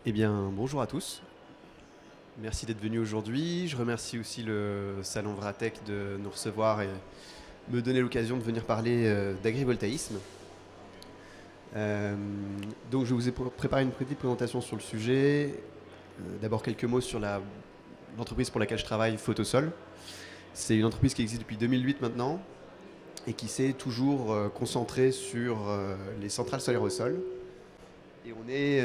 Eh bien, bonjour à tous. Merci d'être venus aujourd'hui. Je remercie aussi le Salon Vratech de nous recevoir et me donner l'occasion de venir parler d'agrivoltaïsme. Euh, donc, je vous ai préparé une petite présentation sur le sujet. D'abord, quelques mots sur l'entreprise pour laquelle je travaille, Photosol. C'est une entreprise qui existe depuis 2008 maintenant et qui s'est toujours concentrée sur les centrales solaires au sol. Et on est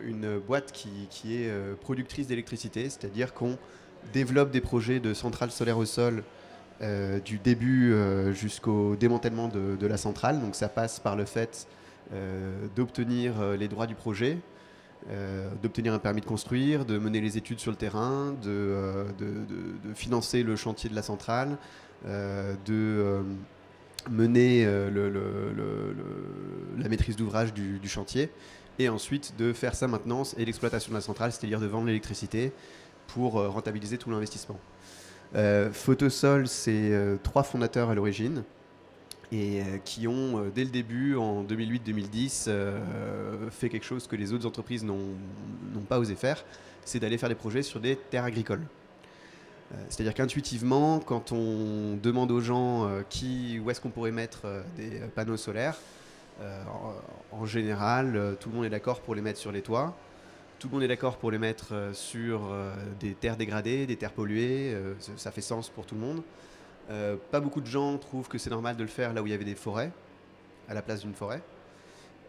une boîte qui est productrice d'électricité, c'est-à-dire qu'on développe des projets de centrales solaires au sol du début jusqu'au démantèlement de la centrale. Donc ça passe par le fait d'obtenir les droits du projet, d'obtenir un permis de construire, de mener les études sur le terrain, de financer le chantier de la centrale, de mener la maîtrise d'ouvrage du chantier, et ensuite de faire sa maintenance et l'exploitation de la centrale, c'est-à-dire de vendre l'électricité pour rentabiliser tout l'investissement. Photosol, c'est trois fondateurs à l'origine et qui ont, dès le début, en 2008-2010, fait quelque chose que les autres entreprises n'ont pas osé faire, c'est d'aller faire des projets sur des terres agricoles. C'est-à-dire qu'intuitivement, quand on demande aux gens où est-ce qu'on pourrait mettre des panneaux solaires, en général, tout le monde est d'accord pour les mettre sur les toits. Tout le monde est d'accord pour les mettre sur des terres dégradées, des terres polluées. Ça fait sens pour tout le monde. Pas beaucoup de gens trouvent que c'est normal de le faire là où il y avait des forêts, à la place d'une forêt.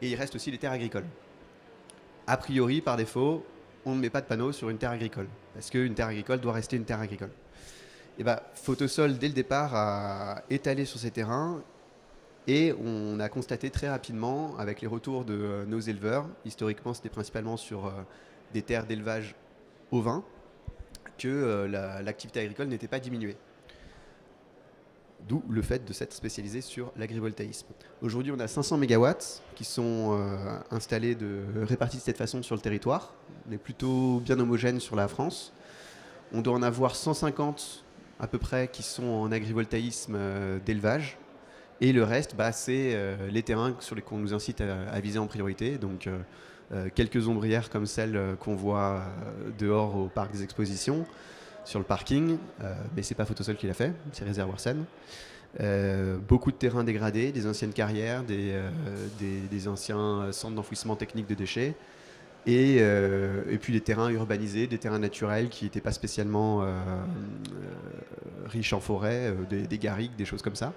Et il reste aussi les terres agricoles. A priori, par défaut, on ne met pas de panneaux sur une terre agricole, parce qu'une terre agricole doit rester une terre agricole. Et bah, Photosol, dès le départ, a étalé sur ces terrains, et on a constaté très rapidement, avec les retours de nos éleveurs, historiquement c'était principalement sur des terres d'élevage ovin, que l'activité agricole n'était pas diminuée. D'où le fait de s'être spécialisé sur l'agrivoltaïsme. Aujourd'hui, on a 500 mégawatts qui sont installés répartis de cette façon sur le territoire. On est plutôt bien homogène sur la France. On doit en avoir 150 à peu près qui sont en agrivoltaïsme d'élevage. Et le reste, c'est les terrains sur lesquels on nous incite à viser en priorité. Donc, quelques ombrières comme celles qu'on voit dehors au parc des expositions, sur le parking, mais c'est pas Photosol qui l'a fait, c'est Réservoir Seine. Beaucoup de terrains dégradés, des anciennes carrières, des anciens centres d'enfouissement technique de déchets, et puis des terrains urbanisés, des terrains naturels qui n'étaient pas spécialement riches en forêt, des garrigues, des choses comme ça.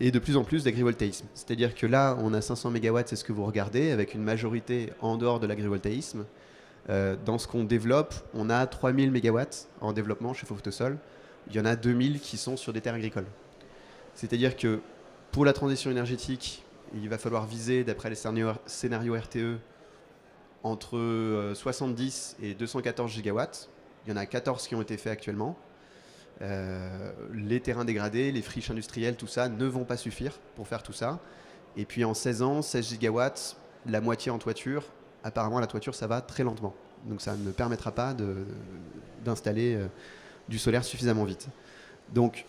Et de plus en plus d'agrivoltaïsme. C'est-à-dire que là, on a 500 mégawatts, c'est ce que vous regardez, avec une majorité en dehors de l'agrivoltaïsme. Dans ce qu'on développe, on a 3000 mégawatts en développement chez Photosol. Il y en a 2000 qui sont sur des terres agricoles. C'est-à-dire que pour la transition énergétique, il va falloir viser, d'après les scénarios RTE, entre 70 et 214 gigawatts. Il y en a 14 qui ont été faits actuellement. Les terrains dégradés, les friches industrielles, tout ça ne vont pas suffire pour faire tout ça. Et puis en 16 ans, 16 gigawatts, la moitié en toiture. Apparemment, la toiture, ça va très lentement. Donc ça ne permettra pas d'installer du solaire suffisamment vite. Donc,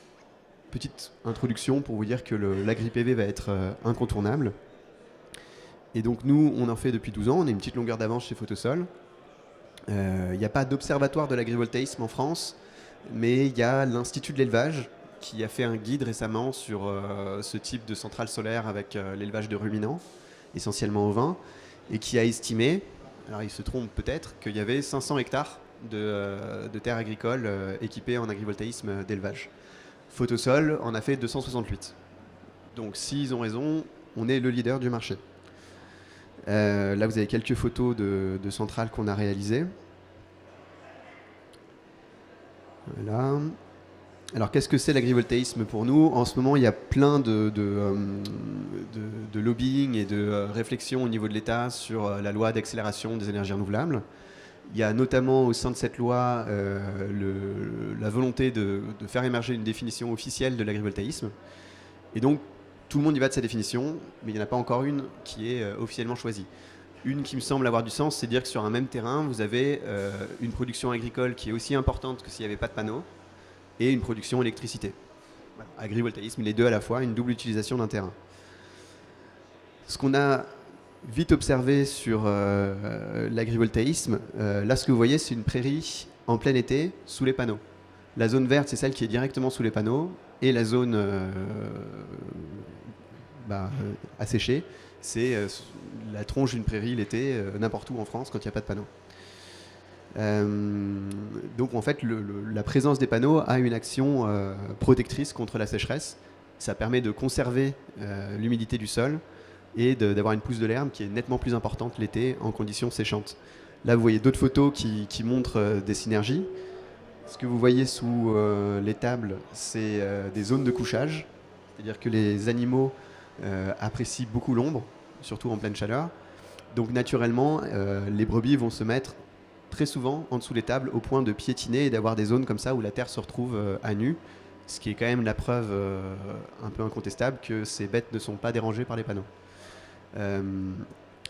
petite introduction pour vous dire que l'agri-PV va être incontournable. Et donc nous, on en fait depuis 12 ans. On est une petite longueur d'avance chez Photosol. Il n'y a pas d'observatoire de l'agrivoltaïsme en France, mais il y a l'Institut de l'élevage qui a fait un guide récemment sur ce type de centrale solaire avec l'élevage de ruminants, essentiellement ovins, et qui a estimé, alors il se trompe peut-être, qu'il y avait 500 hectares de terres agricoles équipées en agrivoltaïsme d'élevage. Photosol en a fait 268. Donc s'ils ont raison, on est le leader du marché. Là, vous avez quelques photos de centrales qu'on a réalisées. Voilà. Alors, qu'est-ce que c'est l'agrivoltaïsme pour nous? En ce moment, il y a plein de lobbying et de réflexions au niveau de l'État sur la loi d'accélération des énergies renouvelables. Il y a notamment au sein de cette loi la volonté de faire émerger une définition officielle de l'agrivoltaïsme. Et donc, tout le monde y va de sa définition, mais il n'y en a pas encore une qui est officiellement choisie. Une qui me semble avoir du sens, c'est dire que sur un même terrain, vous avez une production agricole qui est aussi importante que s'il n'y avait pas de panneaux, et une production électricité. Voilà. Agrivoltaïsme, les deux à la fois, une double utilisation d'un terrain. Ce qu'on a vite observé sur l'agrivoltaïsme, là ce que vous voyez c'est une prairie en plein été sous les panneaux. La zone verte c'est celle qui est directement sous les panneaux et la zone asséchée c'est la tronche d'une prairie l'été n'importe où en France quand il n'y a pas de panneaux. Donc en fait la présence des panneaux a une action protectrice contre la sécheresse. Ça permet de conserver l'humidité du sol et d'avoir une pousse de l'herbe qui est nettement plus importante l'été en conditions séchantes. Là, vous voyez d'autres photos qui montrent des synergies. Ce que vous voyez sous les tables, c'est des zones de couchage. C'est-à-dire que les animaux apprécient beaucoup l'ombre, surtout en pleine chaleur. Donc naturellement, les brebis vont se mettre très souvent en dessous des tables au point de piétiner et d'avoir des zones comme ça où la terre se retrouve à nu. Ce qui est quand même la preuve un peu incontestable que ces bêtes ne sont pas dérangées par les panneaux.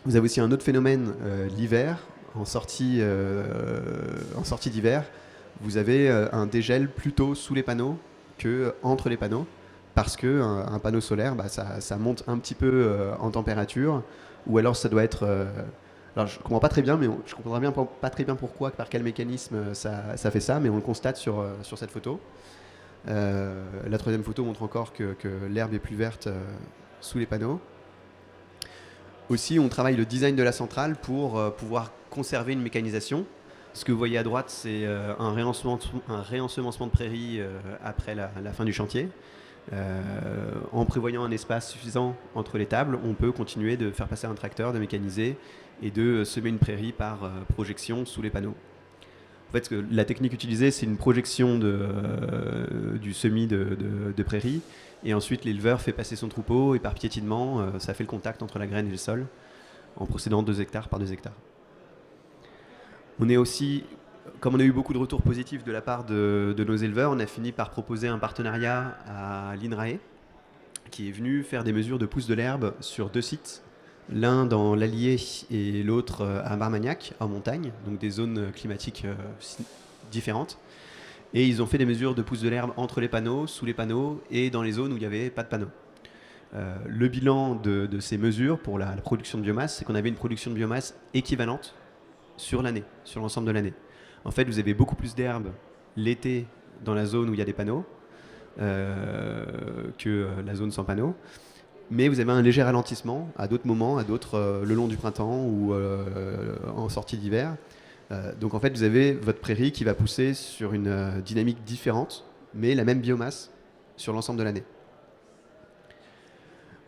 Vous avez aussi un autre phénomène l'hiver, en sortie d'hiver, vous avez un dégel plutôt sous les panneaux que entre les panneaux, parce que un panneau solaire, ça monte un petit peu en température, ou alors ça doit être... alors je ne comprends pas très bien, mais je comprendrais bien pas très bien pourquoi, par quel mécanisme ça fait ça, mais on le constate sur cette photo. La troisième photo montre encore que l'herbe est plus verte sous les panneaux. Aussi, on travaille le design de la centrale pour pouvoir conserver une mécanisation. Ce que vous voyez à droite, c'est un réensemencement de prairies après la fin du chantier. En prévoyant un espace suffisant entre les tables, on peut continuer de faire passer un tracteur, de mécaniser et de semer une prairie par projection sous les panneaux. En fait, la technique utilisée, c'est une projection du semis de prairie. Et ensuite, l'éleveur fait passer son troupeau et par piétinement, ça fait le contact entre la graine et le sol en procédant 2 hectares par 2 hectares. On est aussi, comme on a eu beaucoup de retours positifs de la part de nos éleveurs, on a fini par proposer un partenariat à l'INRAE qui est venu faire des mesures de pousse de l'herbe sur 2 sites. L'un dans l'Allier et l'autre à Marmagnac, en montagne, donc des zones climatiques différentes. Et ils ont fait des mesures de pousse de l'herbe entre les panneaux, sous les panneaux et dans les zones où il n'y avait pas de panneaux. Le bilan de ces mesures pour la production de biomasse, c'est qu'on avait une production de biomasse équivalente sur l'année, sur l'ensemble de l'année. En fait, vous avez beaucoup plus d'herbe l'été dans la zone où il y a des panneaux que la zone sans panneaux. Mais vous avez un léger ralentissement à d'autres moments, le long du printemps ou en sortie d'hiver. Donc en fait, vous avez votre prairie qui va pousser sur une dynamique différente, mais la même biomasse sur l'ensemble de l'année.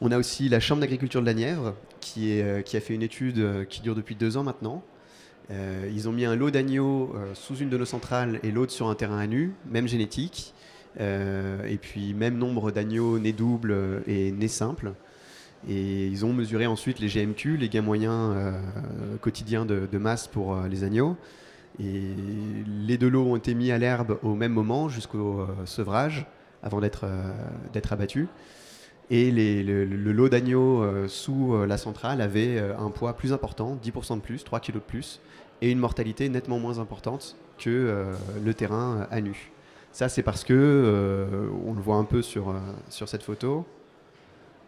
On a aussi la Chambre d'agriculture de la Nièvre qui a fait une étude qui dure depuis 2 ans maintenant. Ils ont mis un lot d'agneaux sous une de nos centrales et l'autre sur un terrain à nu, même génétique. Et puis même nombre d'agneaux nés doubles et nés simples. Et ils ont mesuré ensuite les GMQ, les gains moyens quotidiens de masse pour les agneaux. Et les 2 lots ont été mis à l'herbe au même moment jusqu'au sevrage avant d'être abattus. Et le lot d'agneaux sous la centrale avait un poids plus important, 10% de plus, 3 kg de plus, et une mortalité nettement moins importante que le terrain à nu. Ça, c'est parce que, on le voit un peu sur cette photo,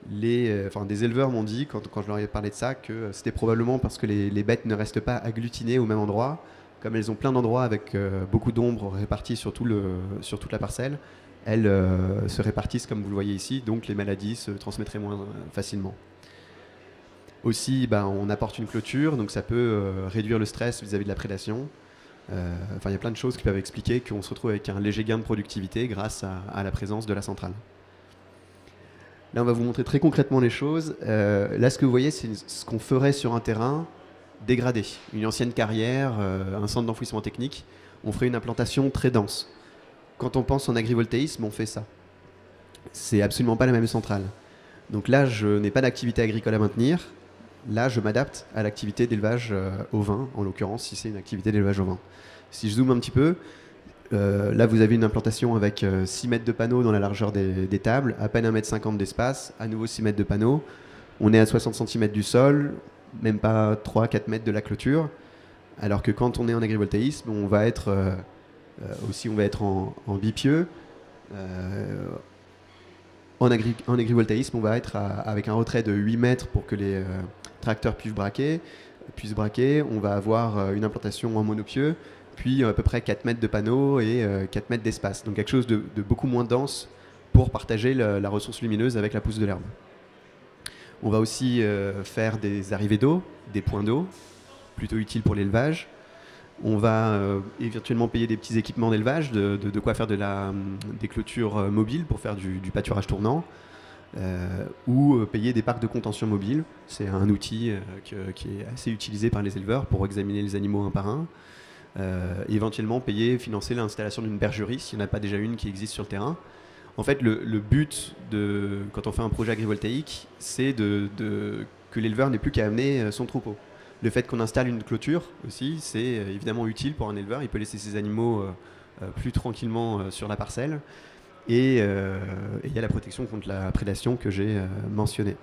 des éleveurs m'ont dit, quand je leur ai parlé de ça, que c'était probablement parce que les bêtes ne restent pas agglutinées au même endroit. Comme elles ont plein d'endroits avec beaucoup d'ombre réparties sur toute la parcelle, elles se répartissent comme vous le voyez ici, donc les maladies se transmettraient moins facilement. Aussi, on apporte une clôture, donc ça peut réduire le stress vis-à-vis de la prédation. Il y a plein de choses qui peuvent expliquer qu'on se retrouve avec un léger gain de productivité grâce à la présence de la centrale. Là, on va vous montrer très concrètement les choses. Là, ce que vous voyez, c'est ce qu'on ferait sur un terrain dégradé. Une ancienne carrière, un centre d'enfouissement technique. On ferait une implantation très dense. Quand on pense en agrivoltaïsme, on fait ça. C'est absolument pas la même centrale. Donc là, je n'ai pas d'activité agricole à maintenir. Là, je m'adapte à l'activité d'élevage au vin, en l'occurrence, si c'est une activité d'élevage au vin. Si je zoome un petit peu, là, vous avez une implantation avec 6 mètres de panneaux dans la largeur des tables, à peine 1,50 m d'espace, à nouveau 6 mètres de panneaux. On est à 60 cm du sol, même pas 3-4 mètres de la clôture. Alors que quand on est en agrivoltaïsme, on va être en bipieux. En agrivoltaïsme, on va être avec un retrait de 8 mètres pour que les tracteur puisse braquer, on va avoir une implantation en monopieux, puis à peu près 4 mètres de panneaux et 4 mètres d'espace. Donc quelque chose de beaucoup moins dense pour partager la ressource lumineuse avec la pousse de l'herbe. On va aussi faire des arrivées d'eau, des points d'eau, plutôt utiles pour l'élevage. On va éventuellement payer des petits équipements d'élevage, de quoi faire des clôtures mobiles pour faire du pâturage tournant, ou payer des parcs de contention mobiles. C'est un outil qui est assez utilisé par les éleveurs pour examiner les animaux un par un. Éventuellement financer l'installation d'une bergerie, s'il n'y en a pas déjà une qui existe sur le terrain. En fait, le but, quand on fait un projet agrivoltaïque, c'est que l'éleveur n'ait plus qu'à amener son troupeau. Le fait qu'on installe une clôture aussi, c'est évidemment utile pour un éleveur. Il peut laisser ses animaux plus tranquillement sur la parcelle. Et il y a la protection contre la prédation que j'ai mentionnée.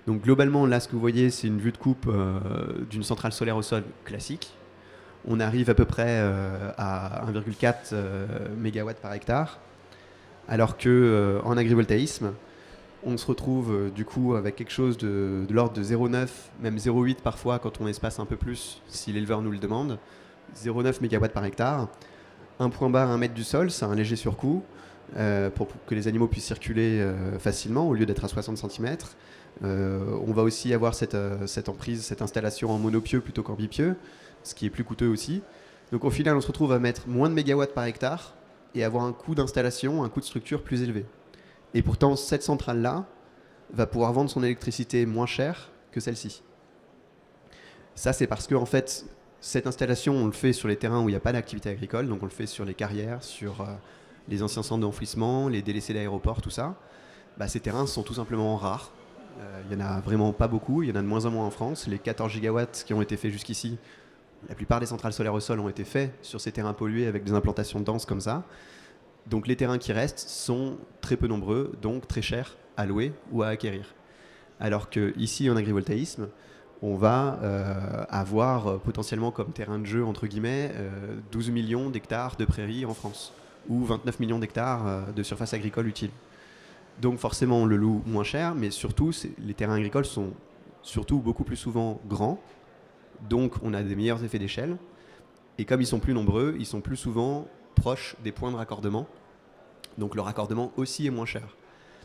Donc globalement, là, ce que vous voyez, c'est une vue de coupe d'une centrale solaire au sol classique. On arrive à peu près à 1,4 MW par hectare. Alors qu'en agrivoltaïsme, on se retrouve du coup avec quelque chose de l'ordre de 0,9, même 0,8 parfois quand on espace un peu plus, si l'éleveur nous le demande. 0,9 MW par hectare. Un point bas à 1 mètre du sol, c'est un léger surcoût pour que les animaux puissent circuler facilement au lieu d'être à 60 cm. On va aussi avoir cette emprise, cette installation en monopieux plutôt qu'en bipieux, ce qui est plus coûteux aussi. Donc au final, on se retrouve à mettre moins de mégawatts par hectare et avoir un coût d'installation, un coût de structure plus élevé. Et pourtant, cette centrale-là va pouvoir vendre son électricité moins cher que celle-ci. Ça, c'est parce que, en fait, cette installation, on le fait sur les terrains où il n'y a pas d'activité agricole, donc on le fait sur les carrières, sur les anciens centres d'enfouissement, les délaissés d'aéroports, tout ça. Ces terrains sont tout simplement rares. Il n'y en a vraiment pas beaucoup, il y en a de moins en moins en France. Les 14 gigawatts qui ont été faits jusqu'ici, la plupart des centrales solaires au sol ont été faits sur ces terrains pollués avec des implantations denses comme ça. Donc les terrains qui restent sont très peu nombreux, donc très chers à louer ou à acquérir. Alors qu'ici, en agrivoltaïsme, on va avoir potentiellement comme terrain de jeu, entre guillemets, 12 millions d'hectares de prairies en France, ou 29 millions d'hectares de surface agricole utile. Donc forcément, on le loue moins cher, mais surtout, les terrains agricoles sont surtout beaucoup plus souvent grands, donc on a des meilleurs effets d'échelle, et comme ils sont plus nombreux, ils sont plus souvent proche des points de raccordement. Donc le raccordement aussi est moins cher.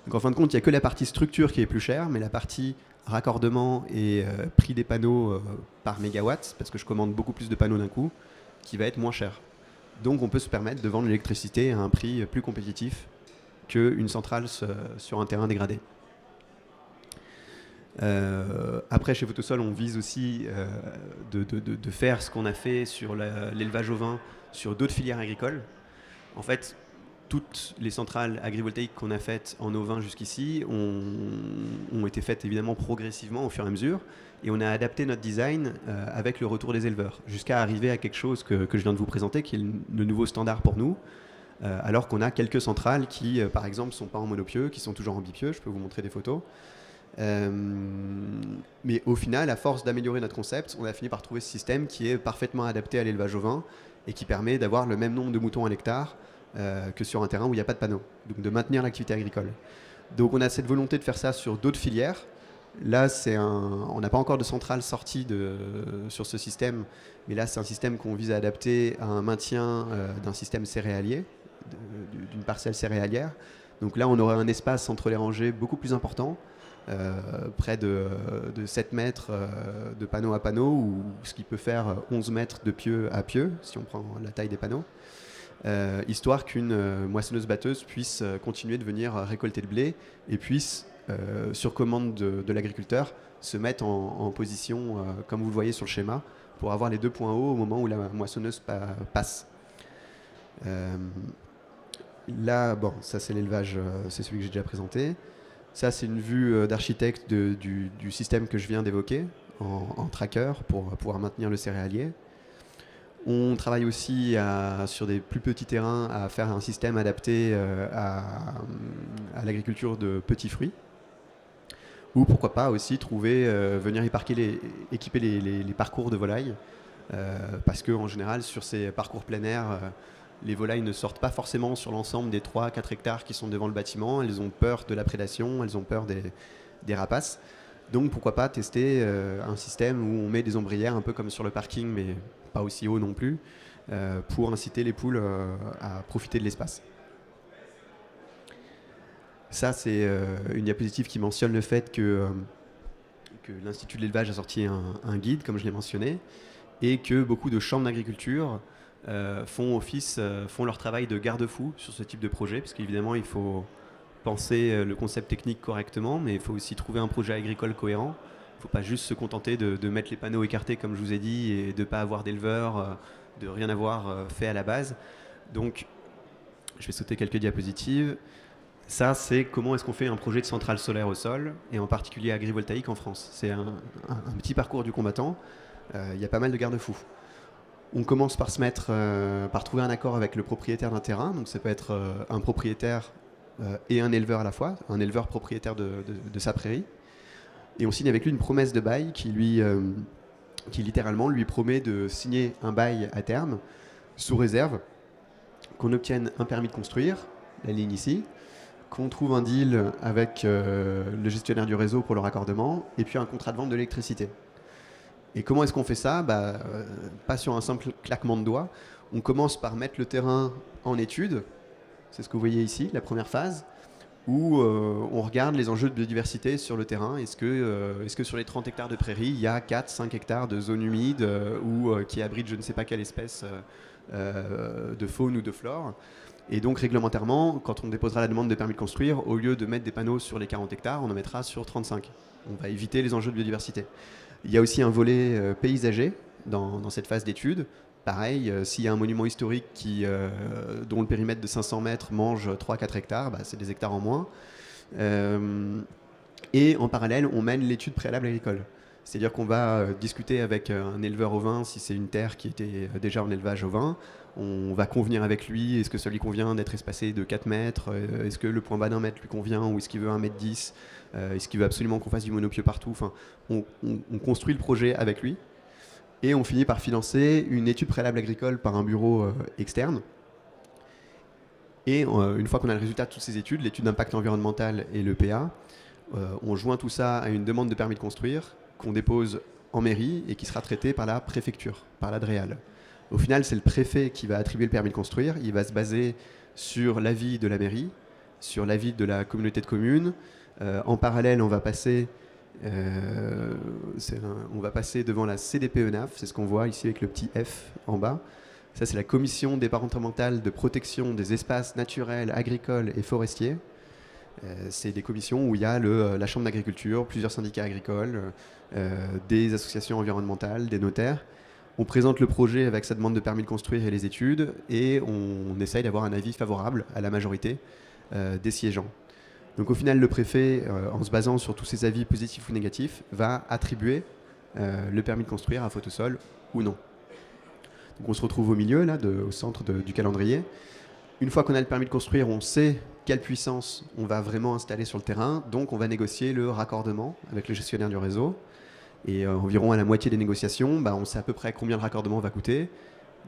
Donc en fin de compte, il n'y a que la partie structure qui est plus chère, mais la partie raccordement et prix des panneaux par mégawatt, parce que je commande beaucoup plus de panneaux d'un coup, qui va être moins cher. Donc on peut se permettre de vendre l'électricité à un prix plus compétitif qu'une centrale sur un terrain dégradé. Après, chez Photosol, on vise aussi de faire ce qu'on a fait sur l'élevage ovin sur d'autres filières agricoles. En fait, toutes les centrales agrivoltaïques qu'on a faites en ovin jusqu'ici ont été faites évidemment progressivement au fur et à mesure, et on a adapté notre design avec le retour des éleveurs, jusqu'à arriver à quelque chose que je viens de vous présenter, qui est le nouveau standard pour nous, alors qu'on a quelques centrales qui, par exemple, ne sont pas en monopieux, qui sont toujours en bipieux. Je peux vous montrer des photos. Mais au final, à force d'améliorer notre concept, on a fini par trouver ce système qui est parfaitement adapté à l'élevage ovin et qui permet d'avoir le même nombre de moutons à l'hectare que sur un terrain où il n'y a pas de panneaux, donc de maintenir l'activité agricole. Donc on a cette volonté de faire ça sur d'autres filières. Là, on n'a pas encore de centrale sortie sur ce système, mais là c'est un système qu'on vise à adapter à un maintien d'un système céréalier, d'une parcelle céréalière. Donc là on aurait un espace entre les rangées beaucoup plus important, près de 7 mètres de panneau à panneau, ou ce qui peut faire 11 mètres de pieu à pieu, si on prend la taille des panneaux, histoire qu'une moissonneuse-batteuse puisse continuer de venir récolter le blé et puisse, sur commande de l'agriculteur, se mettre en position, comme vous le voyez sur le schéma, pour avoir les deux points hauts au moment où la moissonneuse passe. Là, bon, ça c'est l'élevage, c'est celui que j'ai déjà présenté. Ça, c'est une vue d'architecte du système que je viens d'évoquer en tracker pour pouvoir maintenir le céréalier. On travaille aussi sur des plus petits terrains à faire un système adapté à l'agriculture de petits fruits. Ou pourquoi pas aussi venir équiper les parcours de volailles. Parce qu'en général, sur ces parcours plein air, les volailles ne sortent pas forcément sur l'ensemble des 3-4 hectares qui sont devant le bâtiment. Elles ont peur de la prédation, elles ont peur des rapaces. Donc pourquoi pas tester un système où on met des ombrières un peu comme sur le parking, mais pas aussi haut non plus, pour inciter les poules à profiter de l'espace. Ça, c'est une diapositive qui mentionne le fait que l'Institut de l'élevage a sorti un guide, comme je l'ai mentionné, et que beaucoup de chambres d'agriculture font leur travail de garde-fou sur ce type de projet, parce qu'évidemment, il faut penser le concept technique correctement, mais il faut aussi trouver un projet agricole cohérent. Il ne faut pas juste se contenter de mettre les panneaux écartés, comme je vous ai dit, et de ne pas avoir d'éleveurs, de rien avoir fait à la base. Donc, je vais sauter quelques diapositives. Ça, c'est comment est-ce qu'on fait un projet de centrale solaire au sol, et en particulier agrivoltaïque en France. C'est un petit parcours du combattant. Il y a pas mal de garde-fous. On commence par par trouver un accord avec le propriétaire d'un terrain. Donc ça peut être un propriétaire et un éleveur à la fois, un éleveur propriétaire de sa prairie. Et on signe avec lui une promesse de bail qui littéralement lui promet de signer un bail à terme sous réserve qu'on obtienne un permis de construire, la ligne ici, qu'on trouve un deal avec le gestionnaire du réseau pour le raccordement, et puis un contrat de vente de l'électricité. Et comment est-ce qu'on fait ça? Pas sur un simple claquement de doigts. On commence par mettre le terrain en étude. C'est ce que vous voyez ici, la première phase, où on regarde les enjeux de biodiversité sur le terrain. Est-ce que sur les 30 hectares de prairie, il y a 4-5 hectares de zones humides ou qui abritent je ne sais pas quelle espèce de faune ou de flore? Et donc réglementairement, quand on déposera la demande de permis de construire, au lieu de mettre des panneaux sur les 40 hectares, on en mettra sur 35. On va éviter les enjeux de biodiversité. Il y a aussi un volet paysager dans cette phase d'étude. Pareil, s'il y a un monument historique dont le périmètre de 500 mètres mange 3-4 hectares, c'est des hectares en moins. Et en parallèle, on mène l'étude préalable agricole. C'est-à-dire qu'on va discuter avec un éleveur ovin si c'est une terre qui était déjà en élevage ovin. On va convenir avec lui, est-ce que ça lui convient d'être espacé de 4 mètres, est-ce que le point bas d'un mètre lui convient, ou est-ce qu'il veut 1,10 m, est-ce qu'il veut absolument qu'on fasse du monopieux partout. Enfin, on construit le projet avec lui et on finit par financer une étude préalable agricole par un bureau externe. Et une fois qu'on a le résultat de toutes ces études, l'étude d'impact environnemental et le PA, on joint tout ça à une demande de permis de construire qu'on dépose en mairie et qui sera traitée par la préfecture, par la DREAL. Au final, c'est le préfet qui va attribuer le permis de construire. Il va se baser sur l'avis de la mairie, sur l'avis de la communauté de communes. En parallèle, on va passer devant la CDPENAF, c'est ce qu'on voit ici avec le petit F en bas. Ça, c'est la commission départementale de protection des espaces naturels, agricoles et forestiers. C'est des commissions où il y a la chambre d'agriculture, plusieurs syndicats agricoles, des associations environnementales, des notaires. On présente le projet avec sa demande de permis de construire et les études, et on essaye d'avoir un avis favorable à la majorité des siégeants. Donc au final, le préfet, en se basant sur tous ces avis positifs ou négatifs, va attribuer le permis de construire à Photosol ou non. Donc on se retrouve au milieu, là, au centre du calendrier. Une fois qu'on a le permis de construire, on sait quelle puissance on va vraiment installer sur le terrain, donc on va négocier le raccordement avec le gestionnaire du réseau. Et environ à la moitié des négociations, on sait à peu près combien le raccordement va coûter,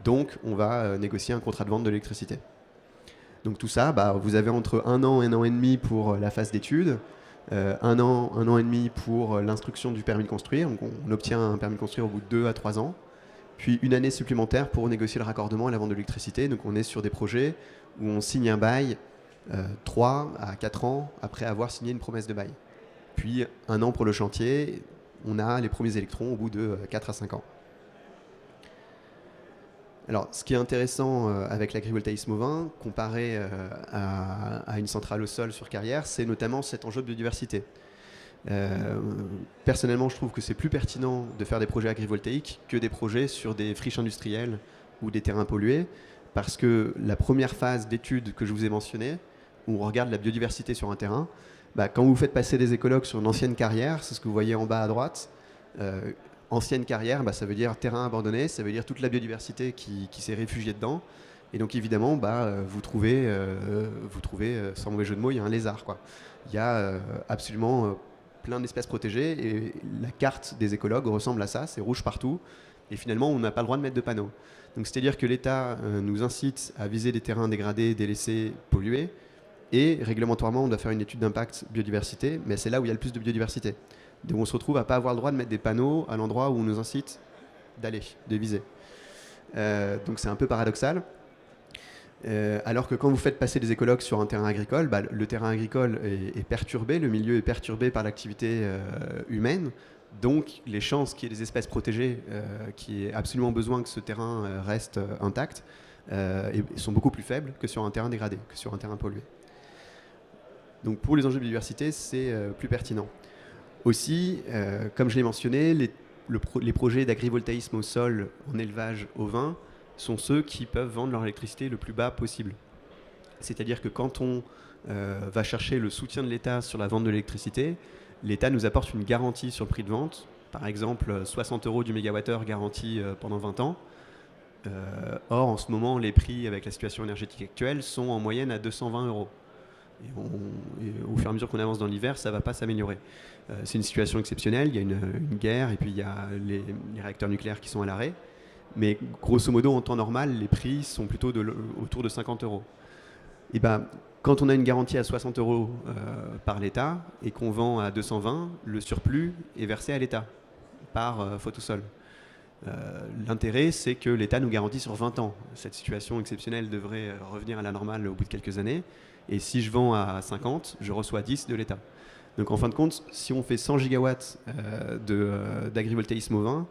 donc on va négocier un contrat de vente de l'électricité. Donc tout ça, vous avez entre 1 an et 1 an et demi pour la phase d'étude, 1 an et demi pour l'instruction du permis de construire, donc on obtient un permis de construire au bout de 2 à 3 ans, puis 1 année supplémentaire pour négocier le raccordement et la vente de l'électricité. Donc on est sur des projets où on signe un bail 3 à 4 ans après avoir signé une promesse de bail. Puis 1 an pour le chantier, on a les premiers électrons au bout de 4 à 5 ans. Alors, ce qui est intéressant avec l'agrivoltaïsme ovin, comparé à une centrale au sol sur carrière, c'est notamment cet enjeu de biodiversité. Personnellement, je trouve que c'est plus pertinent de faire des projets agrivoltaïques que des projets sur des friches industrielles ou des terrains pollués, parce que la première phase d'étude que je vous ai mentionnée, où on regarde la biodiversité sur un terrain, quand vous faites passer des écologues sur une ancienne carrière, c'est ce que vous voyez en bas à droite, ancienne carrière, ça veut dire terrain abandonné, ça veut dire toute la biodiversité qui s'est réfugiée dedans. Et donc évidemment, vous trouvez, sans mauvais jeu de mots, il y a un lézard, quoi. Il y a absolument plein d'espèces protégées, et la carte des écologues ressemble à ça, c'est rouge partout, et finalement on n'a pas le droit de mettre de panneaux. Donc c'est-à-dire que l'État nous incite à viser des terrains dégradés, délaissés, pollués, et réglementairement on doit faire une étude d'impact biodiversité, mais c'est là où il y a le plus de biodiversité. Donc on se retrouve à ne pas avoir le droit de mettre des panneaux à l'endroit où on nous incite d'aller, de viser. Donc c'est un peu paradoxal. Alors que quand vous faites passer des écologues sur un terrain agricole, le terrain agricole est perturbé, le milieu est perturbé par l'activité humaine. Donc les chances qu'il y ait des espèces protégées, qui aient absolument besoin que ce terrain reste intact, sont beaucoup plus faibles que sur un terrain dégradé, que sur un terrain pollué. Donc pour les enjeux de biodiversité, c'est plus pertinent. Aussi, comme je l'ai mentionné, les projets d'agrivoltaïsme au sol, en élevage ovin, sont ceux qui peuvent vendre leur électricité le plus bas possible. C'est-à-dire que quand on va chercher le soutien de l'État sur la vente de l'électricité, l'État nous apporte une garantie sur le prix de vente, par exemple 60 € du mégawattheure garanti pendant 20 ans. Or, en ce moment, les prix avec la situation énergétique actuelle sont en moyenne à 220 €. Et au fur et à mesure qu'on avance dans l'hiver, ça ne va pas s'améliorer. C'est une situation exceptionnelle, il y a une guerre et puis il y a les réacteurs nucléaires qui sont à l'arrêt. Mais grosso modo, en temps normal, les prix sont plutôt autour de 50 €. Et quand on a une garantie à 60 € par l'État et qu'on vend à 220, le surplus est versé à l'État par Photosol. L'intérêt, c'est que l'État nous garantit sur 20 ans. Cette situation exceptionnelle devrait revenir à la normale au bout de quelques années. Et si je vends à 50, je reçois 10 de l'État. Donc en fin de compte, si on fait 100 gigawatts d'agrivoltaïsme ovin,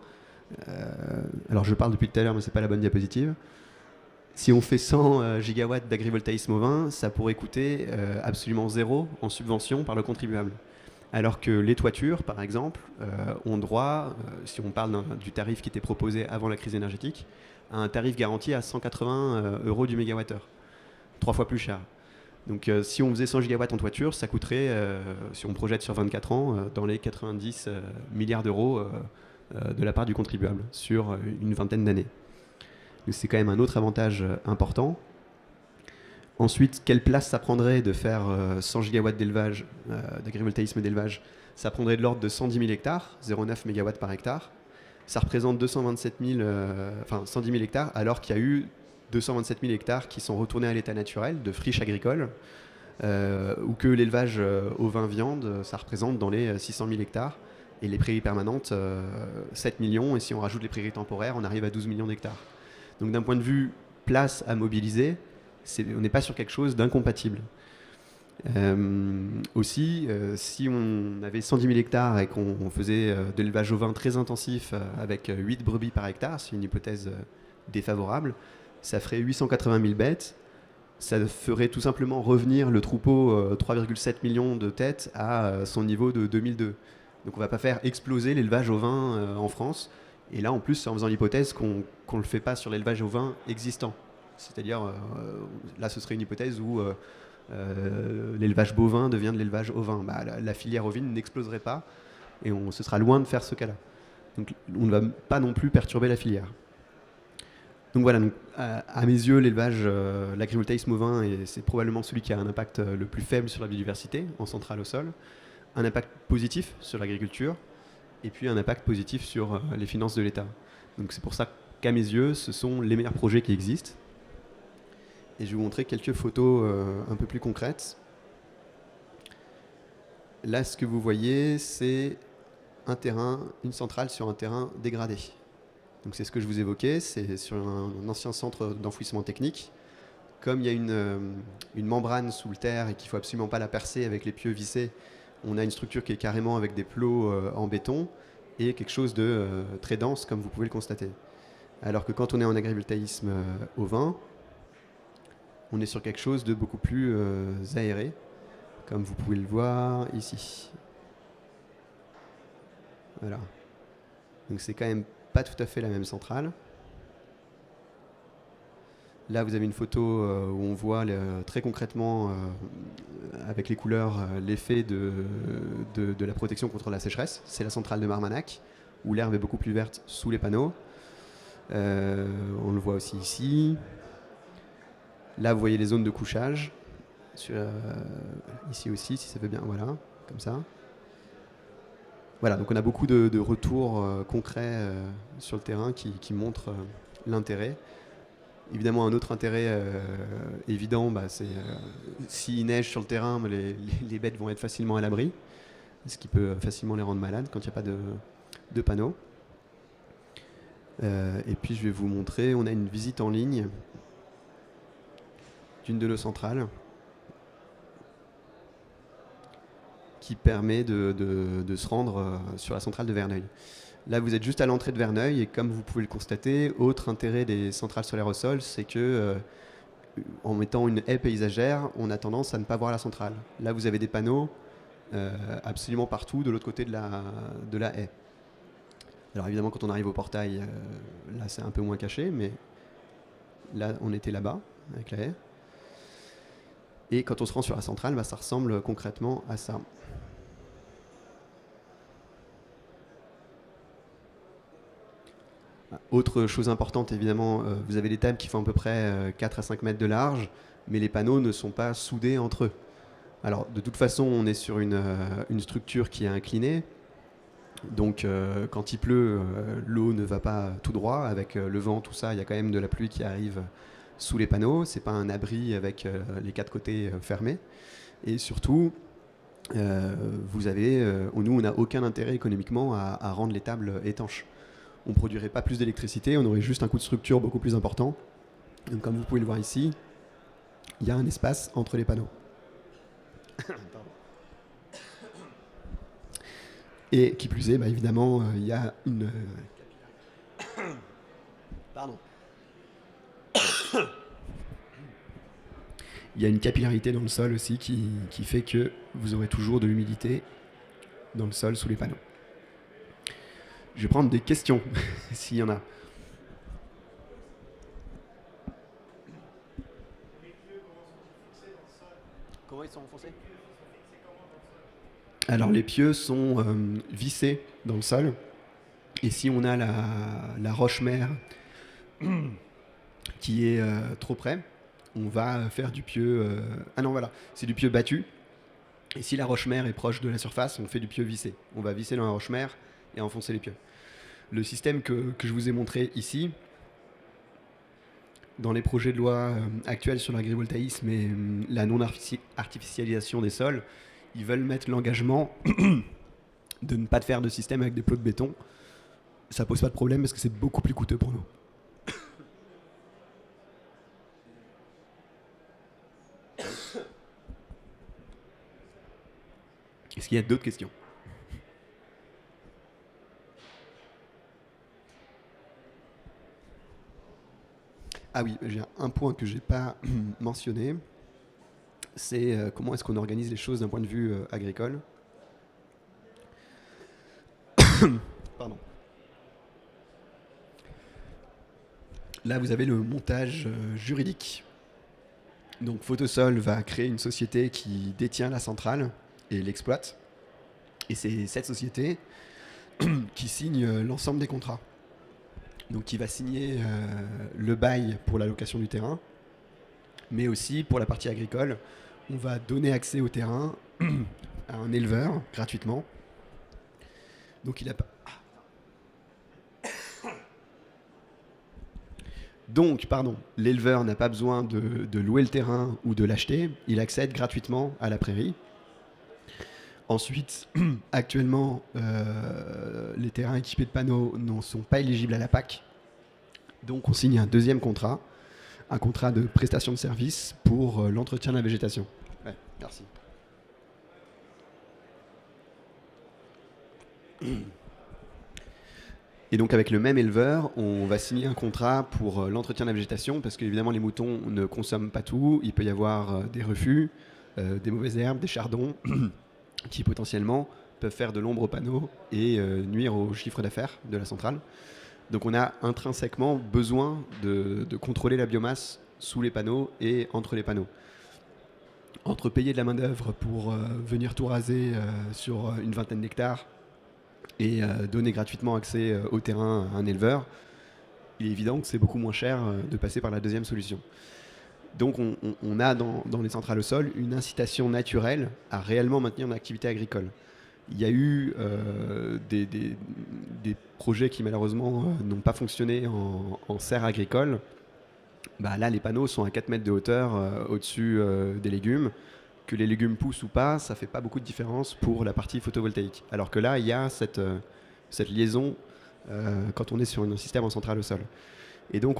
alors je parle depuis tout à l'heure, mais ce n'est pas la bonne diapositive. Si on fait 100 gigawatts d'agrivoltaïsme ovin, ça pourrait coûter absolument zéro en subvention par le contribuable. Alors que les toitures, par exemple, ont droit, si on parle du tarif qui était proposé avant la crise énergétique, à un tarif garanti à 180 € du mégawattheure, 3 fois plus cher. Donc si on faisait 100 gigawatts en toiture, ça coûterait, si on projette sur 24 ans, dans les 90 milliards d'euros de la part du contribuable sur une vingtaine d'années. Donc c'est quand même un autre avantage important. Ensuite, quelle place ça prendrait de faire 100 gigawatts d'élevage, d'agrivoltaïsme d'élevage? Ça prendrait de l'ordre de 110 000 hectares, 0,9 mégawatts par hectare. Ça représente 110 000 hectares, alors qu'il y a eu 227 000 hectares qui sont retournés à l'état naturel, de friches agricoles, ou que l'élevage ovin-viande, ça représente dans les 600 000 hectares, et les prairies permanentes, 7 millions, et si on rajoute les prairies temporaires, on arrive à 12 millions d'hectares. Donc d'un point de vue place à mobiliser, on n'est pas sur quelque chose d'incompatible. Aussi, si on avait 110 000 hectares et qu'on faisait de l'élevage ovin très intensif avec 8 brebis par hectare, c'est une hypothèse défavorable, ça ferait 880 000 bêtes. Ça ferait tout simplement revenir le troupeau 3,7 millions de têtes à son niveau de 2002. Donc on ne va pas faire exploser l'élevage ovin en France. Et là, en plus, c'est en faisant l'hypothèse qu'on ne le fait pas sur l'élevage ovin existant. C'est-à-dire, là, ce serait une hypothèse où l'élevage bovin devient de l'élevage ovin. La filière ovine n'exploserait pas et ce sera loin de faire ce cas-là. Donc, on ne va pas non plus perturber la filière. Donc voilà, à mes yeux, l'élevage, l'agrivoltaïsme ovin, c'est probablement celui qui a un impact le plus faible sur la biodiversité, en centrale au sol, un impact positif sur l'agriculture, et puis un impact positif sur les finances de l'État. Donc c'est pour ça qu'à mes yeux, ce sont les meilleurs projets qui existent. Et je vais vous montrer quelques photos un peu plus concrètes. Là, ce que vous voyez, c'est une centrale sur un terrain dégradé. Donc c'est ce que je vous évoquais, c'est sur un ancien centre d'enfouissement technique. Comme il y a une membrane sous le terre et qu'il ne faut absolument pas la percer avec les pieux vissés, on a une structure qui est carrément avec des plots en béton et quelque chose de très dense, comme vous pouvez le constater. Alors que quand on est en agrivoltaïsme ovin, on est sur quelque chose de beaucoup plus aéré, comme vous pouvez le voir ici. Voilà. Donc c'est quand même pas tout à fait la même centrale. Là, vous avez une photo où on voit très concrètement, avec les couleurs, l'effet de la protection contre la sécheresse. C'est la centrale de Marmanac, où l'herbe est beaucoup plus verte sous les panneaux. On le voit aussi ici. Là, vous voyez les zones de couchage. Ici aussi, si ça veut bien. Voilà, comme ça. Voilà, donc on a beaucoup de retours concrets sur le terrain qui montrent l'intérêt. Évidemment, un autre intérêt évident, c'est s'il neige sur le terrain, les bêtes vont être facilement à l'abri. ce qui peut facilement les rendre malades quand il n'y a pas de panneaux. Et puis je vais vous montrer, on a une visite en ligne d'une de nos centrales qui permet de se rendre sur la centrale de Verneuil. Là, vous êtes juste à l'entrée de Verneuil et comme vous pouvez le constater, autre intérêt des centrales solaires au sol, c'est que en mettant une haie paysagère, on a tendance à ne pas voir la centrale. Là, vous avez des panneaux absolument partout de l'autre côté de la haie. Alors évidemment, quand on arrive au portail, là, c'est un peu moins caché, mais là, on était là-bas, avec la haie. Et quand on se rend sur la centrale, bah, ça ressemble concrètement à ça. Autre chose importante, évidemment, vous avez des tables qui font à peu près 4 à 5 mètres de large, mais les panneaux ne sont pas soudés entre eux. Alors, de toute façon, on est sur une structure qui est inclinée. Donc, quand il pleut, l'eau ne va pas tout droit. Avec le vent, tout ça, il y a quand même de la pluie qui arrive sous les panneaux. Ce n'est pas un abri avec les 4 côtés fermés. Et surtout, nous, on n'a aucun intérêt économiquement à rendre les tables étanches. On ne produirait pas plus d'électricité, on aurait juste un coût de structure beaucoup plus important. Donc, comme vous pouvez le voir ici, il y a un espace entre les panneaux. Et qui plus est, bah, évidemment, il y a une... Pardon. Il y a une capillarité dans le sol aussi qui fait que vous aurez toujours de l'humidité dans le sol sous les panneaux. Je vais prendre des questions, s'il y en a. Comment ils sont enfoncés ? Alors les pieux sont vissés dans le sol. Et si on a la roche-mère qui est trop près, on va faire du pieu... Ah non, voilà, c'est du pieu battu. Et si la roche-mère est proche de la surface, on fait du pieu vissé. On va visser dans la roche-mère et enfoncer les pieux. Le système que je vous ai montré ici, dans les projets de loi actuels sur l'agrivoltaïsme et la non-artificialisation des sols, ils veulent mettre l'engagement de ne pas faire de système avec des plots de béton. Ça pose pas de problème parce que c'est beaucoup plus coûteux pour nous. Est-ce qu'il y a d'autres questions ? Ah oui, j'ai un point que je n'ai pas mentionné. C'est comment est-ce qu'on organise les choses d'un point de vue agricole. Pardon. Là, vous avez le montage juridique. Donc, Photosol va créer une société qui détient la centrale et l'exploite. Et c'est cette société qui signe l'ensemble des contrats. Donc, qui va signer le bail pour la location du terrain, mais aussi pour la partie agricole. On va donner accès au terrain à un éleveur gratuitement. Donc, il a pas... Donc, l'éleveur n'a pas besoin de louer le terrain ou de l'acheter. Il accède gratuitement à la prairie. Ensuite, actuellement, les terrains équipés de panneaux ne sont pas éligibles à la PAC. Donc, on signe un deuxième contrat, un contrat de prestation de service pour l'entretien de la végétation. Ouais, merci. Et donc avec le même éleveur, on va signer un contrat pour l'entretien de la végétation parce qu'évidemment les moutons ne consomment pas tout. Il peut y avoir des refus, des mauvaises herbes, des chardons qui potentiellement peuvent faire de l'ombre aux panneaux et nuire au chiffre d'affaires de la centrale. Donc on a intrinsèquement besoin de contrôler la biomasse sous les panneaux et entre les panneaux. Entre payer de la main-d'œuvre pour venir tout raser sur une vingtaine d'hectares et donner gratuitement accès au terrain à un éleveur, il est évident que c'est beaucoup moins cher de passer par la deuxième solution. Donc on a dans les centrales au sol une incitation naturelle à réellement maintenir une activité agricole. Il y a eu des projets qui malheureusement n'ont pas fonctionné en serre agricole. Bah, là, les panneaux sont à 4 mètres de hauteur au-dessus des légumes. que les légumes poussent ou pas, ça fait pas beaucoup de différence pour la partie photovoltaïque. Alors que là, il y a cette liaison quand on est sur un système en centrale au sol. Et donc,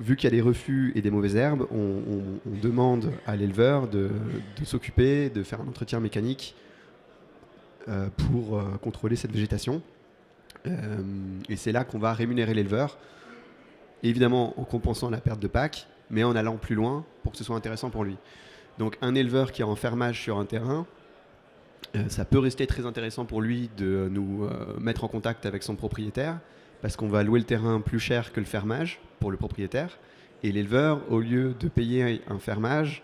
vu qu'il y a des refus et des mauvaises herbes, on demande à l'éleveur de s'occuper, de faire un entretien mécanique pour contrôler cette végétation. Et c'est là qu'on va rémunérer l'éleveur, évidemment en compensant la perte de PAC, mais en allant plus loin pour que ce soit intéressant pour lui. Donc un éleveur qui est en fermage sur un terrain, ça peut rester très intéressant pour lui de nous mettre en contact avec son propriétaire, parce qu'on va louer le terrain plus cher que le fermage pour le propriétaire, et l'éleveur, au lieu de payer un fermage,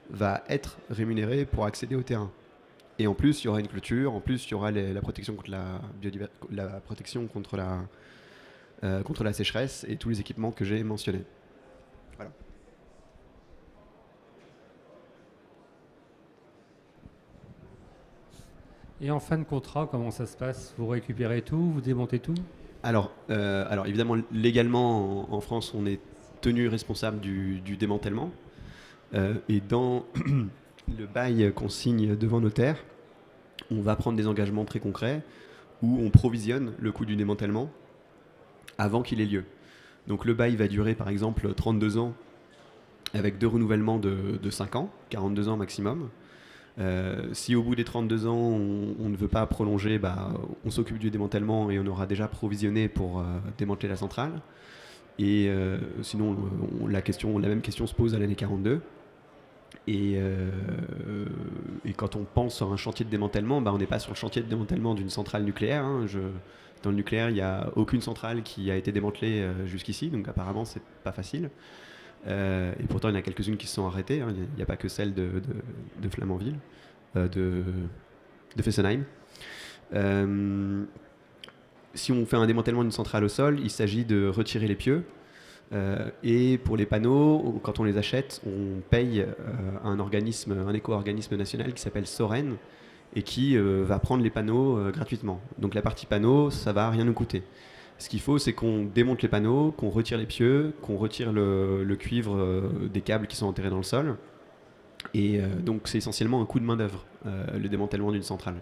va être rémunéré pour accéder au terrain. Et en plus, il y aura une clôture, en plus, il y aura la protection contre la protection contre la sécheresse et tous les équipements que j'ai mentionnés. Voilà. Et en fin de contrat, comment ça se passe? Vous récupérez tout, vous démontez tout? Alors évidemment, légalement, en France, on est tenu responsable du démantèlement. Et dans le bail qu'on signe devant notaire, on va prendre des engagements très concrets où on provisionne le coût du démantèlement avant qu'il ait lieu. Donc le bail va durer par exemple 32 ans avec 2 renouvellements de 5 ans, 42 ans maximum. Si au bout des 32 ans on ne veut pas prolonger, on s'occupe du démantèlement et on aura déjà provisionné pour démanteler la centrale. Et sinon la même question se pose à l'année 42. Et quand on pense sur un chantier de démantèlement, on n'est pas sur le chantier de démantèlement d'une centrale nucléaire. Dans le nucléaire, il n'y a aucune centrale qui a été démantelée jusqu'ici, donc apparemment c'est pas facile. Et pourtant il y en a quelques-unes qui se sont arrêtées, il n'y a pas que celle de Flamanville, de Fessenheim. Si on fait un démantèlement d'une centrale au sol, il s'agit de retirer les pieux. Et pour les panneaux, quand on les achète, on paye un éco-organisme national qui s'appelle Soren et qui va prendre les panneaux gratuitement. Donc la partie panneaux, ça va rien nous coûter. Ce qu'il faut, c'est qu'on démonte les panneaux, qu'on retire les pieux, qu'on retire le cuivre des câbles qui sont enterrés dans le sol. Et donc c'est essentiellement un coût de main d'œuvre, le démantèlement d'une centrale.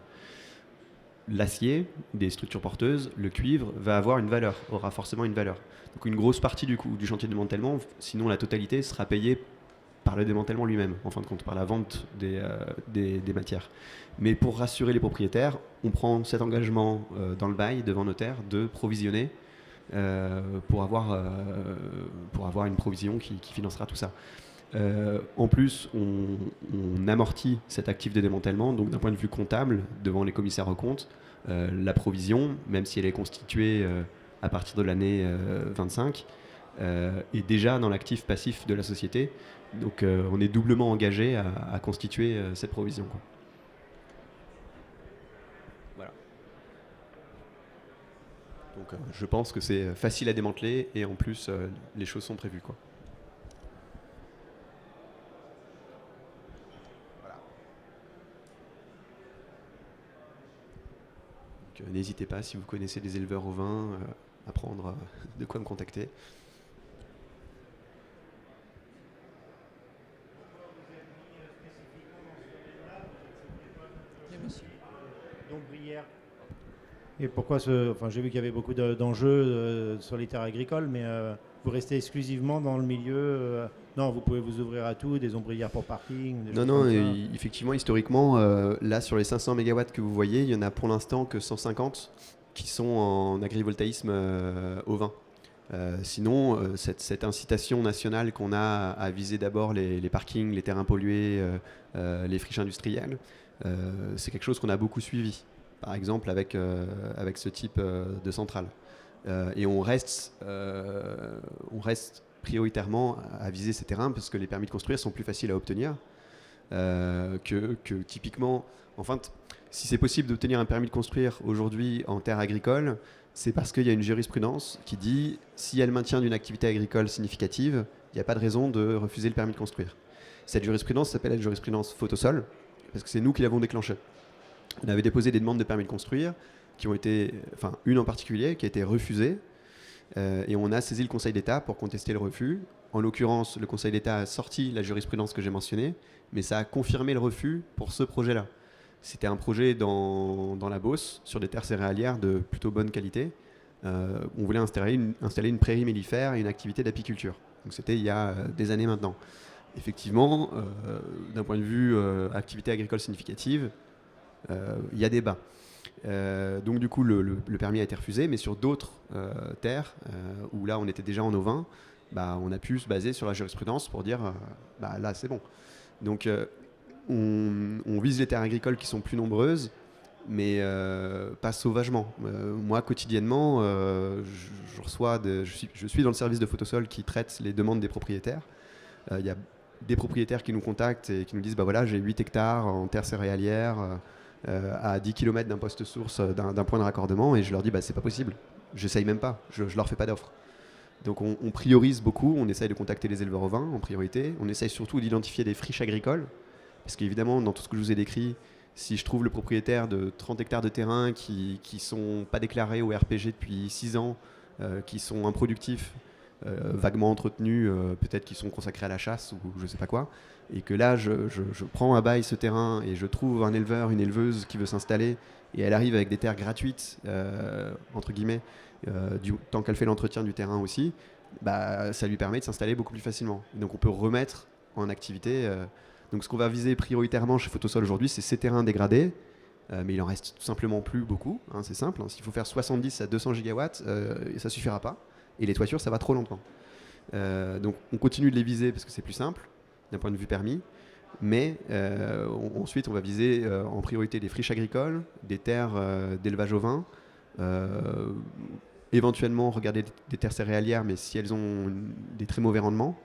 L'acier, des structures porteuses, le cuivre aura forcément une valeur. Donc une grosse partie du chantier de démantèlement, sinon la totalité, sera payée par le démantèlement lui-même, en fin de compte, par la vente des matières. Mais pour rassurer les propriétaires, on prend cet engagement dans le bail, devant notaire, de provisionner pour avoir une provision qui financera tout ça. En plus, on amortit cet actif de démantèlement, donc d'un point de vue comptable, devant les commissaires aux comptes, la provision, même si elle est constituée à partir de l'année 25, est déjà dans l'actif passif de la société. Donc on est doublement engagé à constituer cette provision, quoi. Voilà. Donc je pense que c'est facile à démanteler et en plus les choses sont prévues, quoi. N'hésitez pas, si vous connaissez des éleveurs ovins, à prendre de quoi me contacter. Et pourquoi j'ai vu qu'il y avait beaucoup d'enjeux sur les terres agricoles, mais vous restez exclusivement dans le milieu non, vous pouvez vous ouvrir à tout, des ombrières pour parking. Non, effectivement, historiquement, là, sur les 500 MW que vous voyez, il y en a pour l'instant que 150 qui sont en agrivoltaïsme ovin. Sinon, cette incitation nationale qu'on a à viser d'abord les parkings, les terrains pollués, les friches industrielles, c'est quelque chose qu'on a beaucoup suivi, par exemple avec ce type de centrale. Et on reste prioritairement à viser ces terrains parce que les permis de construire sont plus faciles à obtenir que typiquement. Enfin, si c'est possible d'obtenir un permis de construire aujourd'hui en terre agricole, c'est parce qu'il y a une jurisprudence qui dit si elle maintient d'une activité agricole significative, il n'y a pas de raison de refuser le permis de construire. Cette jurisprudence s'appelle la jurisprudence Photosol parce que c'est nous qui l'avons déclenchée. On avait déposé des demandes de permis de construire qui ont été, une en particulier qui a été refusée. Et on a saisi le Conseil d'État pour contester le refus. En l'occurrence, le Conseil d'État a sorti la jurisprudence que j'ai mentionnée, mais ça a confirmé le refus pour ce projet-là. C'était un projet dans la Beauce, sur des terres céréalières de plutôt bonne qualité. On voulait installer une prairie mellifère et une activité d'apiculture. Donc c'était il y a des années maintenant. Effectivement, d'un point de vue activité agricole significative, il y a débat. Donc du coup, le permis a été refusé, mais sur d'autres terres, où là on était déjà en ovin, on a pu se baser sur la jurisprudence pour dire là c'est bon. Donc on vise les terres agricoles qui sont plus nombreuses, mais pas sauvagement. Moi, quotidiennement, je suis dans le service de Photosol qui traite les demandes des propriétaires. Il y a des propriétaires qui nous contactent et qui nous disent voilà, j'ai 8 hectares en terre céréalière à 10 km d'un poste source, d'un point de raccordement, et je leur dis c'est pas possible, j'essaye même pas, je leur fais pas d'offre. Donc on priorise beaucoup, on essaye de contacter les éleveurs ovins en priorité, on essaye surtout d'identifier des friches agricoles, parce qu'évidemment dans tout ce que je vous ai décrit, si je trouve le propriétaire de 30 hectares de terrain qui sont pas déclarés au RPG depuis 6 ans, qui sont improductifs, vaguement entretenus, peut-être qui sont consacrés à la chasse ou je sais pas quoi, et que là je prends à bail ce terrain et je trouve un éleveur, une éleveuse qui veut s'installer, et elle arrive avec des terres gratuites, entre guillemets, tant qu'elle fait l'entretien du terrain aussi, ça lui permet de s'installer beaucoup plus facilement. Et donc on peut remettre en activité. Donc ce qu'on va viser prioritairement chez Photosol aujourd'hui, c'est ces terrains dégradés, mais il en reste tout simplement plus beaucoup, c'est simple. S'il faut faire 70 à 200 gigawatts, ça suffira pas. Et les toitures, ça va trop longtemps. Donc on continue de les viser parce que c'est plus simple d'un point de vue permis. Mais ensuite, on va viser en priorité des friches agricoles, des terres d'élevage ovin, éventuellement regarder des terres céréalières, mais si elles ont des très mauvais rendements,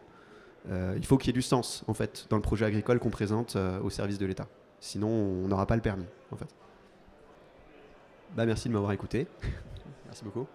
il faut qu'il y ait du sens en fait dans le projet agricole qu'on présente au service de l'État. Sinon, on n'aura pas le permis en fait. Merci de m'avoir écouté. Merci beaucoup.